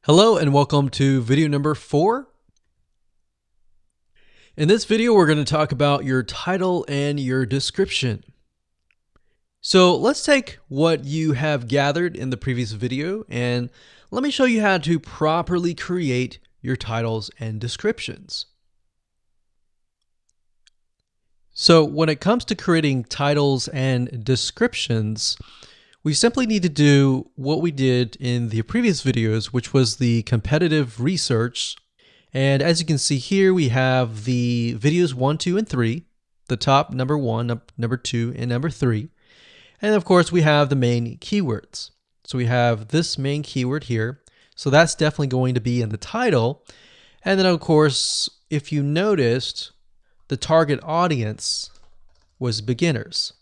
Hello and welcome to video number 4. In this video, we're going to talk about your title and your description. So let's take what you have gathered in the previous video and let me show you how to properly create your titles and descriptions. So when it comes to creating titles and descriptions, we simply need to do what we did in the previous videos, which was the competitive research. And as you can see here, we have the videos 1, 2, and 3, the top number 1, number 2, and number 3. And of course, we have the main keywords. So we have this main keyword here. So that's definitely going to be in the title. And then of course, if you noticed, the target audience was beginners.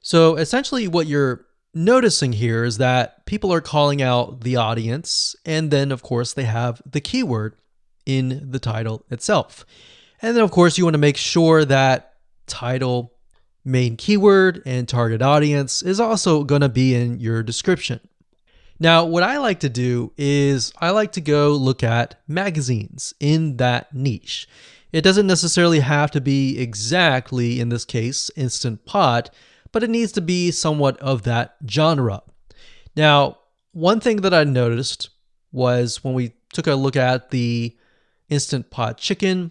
So essentially what you're noticing here is that people are calling out the audience, and then of course they have the keyword in the title itself. And then of course you want to make sure that title, main keyword, and target audience is also going to be in your description. Now what I like to do is I like to go look at magazines in that niche. It doesn't necessarily have to be exactly, in this case, Instant Pot, but it needs to be somewhat of that genre. Now, one thing that I noticed was when we took a look at the Instant Pot chicken,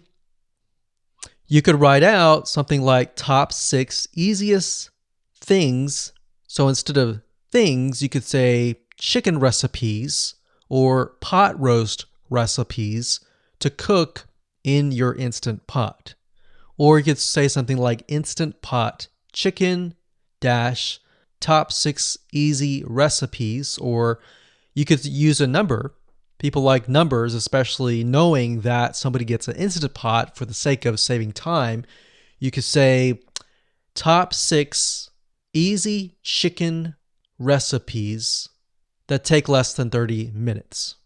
you could write out something like top 6 easiest things. So instead of things, you could say chicken recipes or pot roast recipes to cook in your Instant Pot. Or you could say something like Instant Pot chicken dash top 6 easy recipes, or you could use a number. People like numbers, especially knowing that somebody gets an Instant Pot for the sake of saving time. You could say top 6 easy chicken recipes that take less than 30 minutes.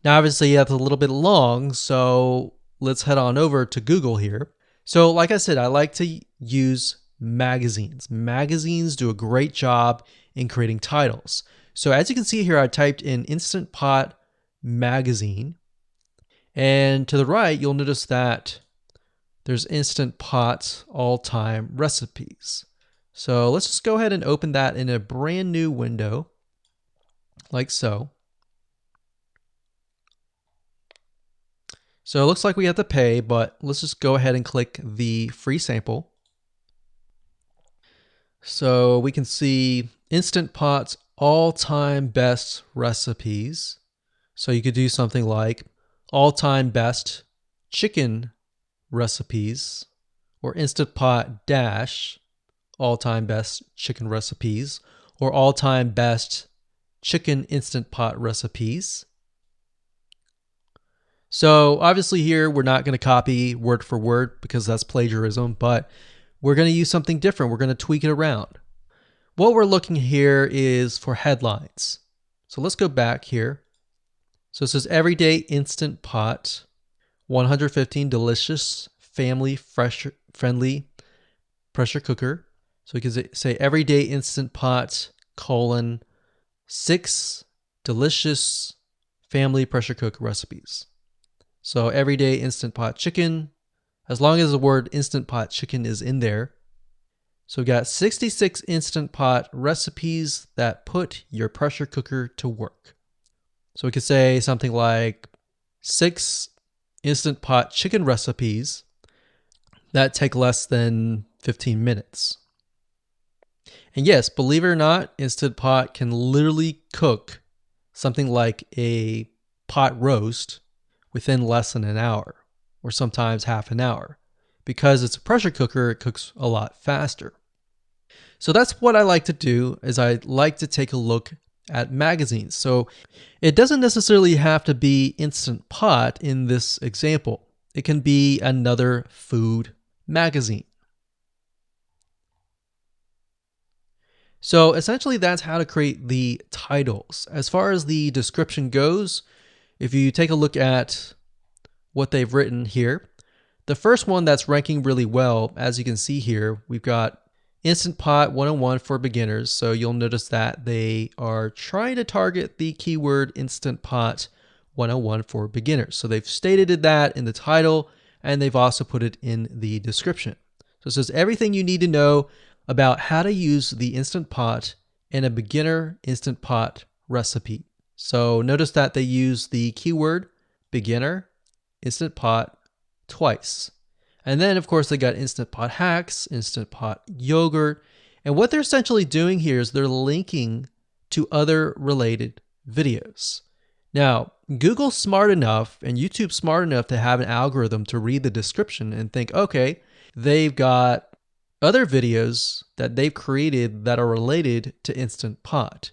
Now obviously that's a little bit long, so let's head on over to Google here. So like I said, I like to use magazines. Magazines do a great job in creating titles. So as you can see here, I typed in Instant Pot magazine, and to the right, you'll notice that there's Instant Pot all-time recipes. So let's just go ahead and open that in a brand new window, like so. So it looks like we have to pay, but let's just go ahead and click the free sample. So we can see Instant Pot's all-time best recipes. So you could do something like all-time best chicken recipes, or Instant Pot dash all-time best chicken recipes, or all-time best chicken Instant Pot recipes. So obviously here we're not going to copy word for word because that's plagiarism, but we're going to use something different. We're going to tweak it around. What we're looking here is for headlines. So let's go back here. So it says everyday Instant Pot, 115 delicious, family friendly pressure cooker. So we can say everyday Instant Pot, 6 delicious family pressure cook recipes. So everyday Instant Pot chicken, as long as the word Instant Pot chicken is in there. So we got 66 Instant Pot recipes that put your pressure cooker to work. So we could say something like 6 Instant Pot chicken recipes that take less than 15 minutes. And yes, believe it or not, Instant Pot can literally cook something like a pot roast within less than an hour, or sometimes half an hour. Because it's a pressure cooker, it cooks a lot faster. So that's what I like to do, is I like to take a look at magazines. So it doesn't necessarily have to be Instant Pot in this example. It can be another food magazine. So essentially that's how to create the titles. As far as the description goes, if you take a look at what they've written here, the first one that's ranking really well, as you can see here, we've got Instant Pot 101 for beginners. So you'll notice that they are trying to target the keyword Instant Pot 101 for beginners. So they've stated that in the title, and they've also put it in the description. So it says everything you need to know about how to use the Instant Pot in a beginner Instant Pot recipe. So notice that they use the keyword beginner Instant Pot twice. And then of course they got Instant Pot hacks, Instant Pot yogurt. And what they're essentially doing here is they're linking to other related videos. Now, Google's smart enough and YouTube's smart enough to have an algorithm to read the description and think, okay, they've got other videos that they've created that are related to Instant Pot.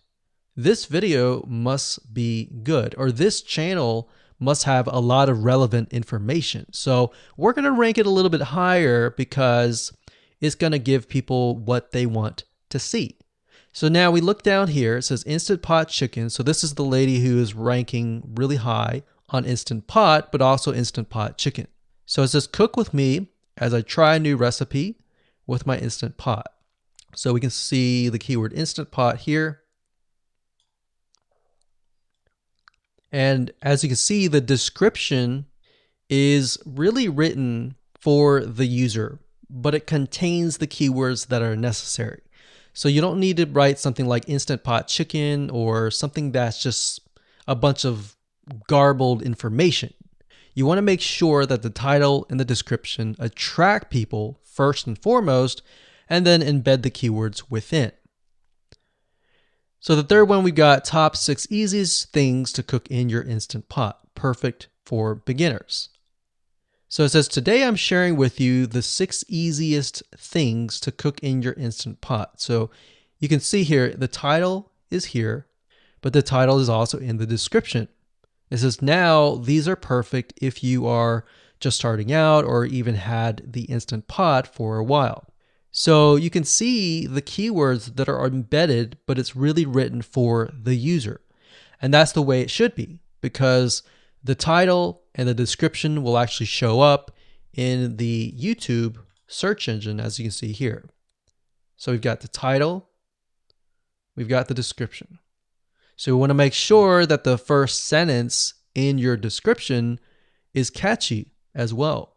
This video must be good, or this channel must have a lot of relevant information. So we're going to rank it a little bit higher because it's going to give people what they want to see. So now we look down here, it says Instant Pot Chicken. So this is the lady who is ranking really high on Instant Pot, but also Instant Pot Chicken. So it says cook with me as I try a new recipe with my Instant Pot. So we can see the keyword Instant Pot here. And as you can see, the description is really written for the user, but it contains the keywords that are necessary. So you don't need to write something like Instant Pot Chicken or something that's just a bunch of garbled information. You want to make sure that the title and the description attract people first and foremost, and then embed the keywords within. So the third one, we got top 6 easiest things to cook in your Instant Pot, perfect for beginners. So it says, today I'm sharing with you the 6 easiest things to cook in your Instant Pot. So you can see here, the title is here, but the title is also in the description. It says, now these are perfect if you are just starting out or even had the Instant Pot for a while. So you can see the keywords that are embedded, but it's really written for the user. And that's the way it should be, because the title and the description will actually show up in the YouTube search engine, as you can see here. So we've got the title, we've got the description. So we want to make sure that the first sentence in your description is catchy as well.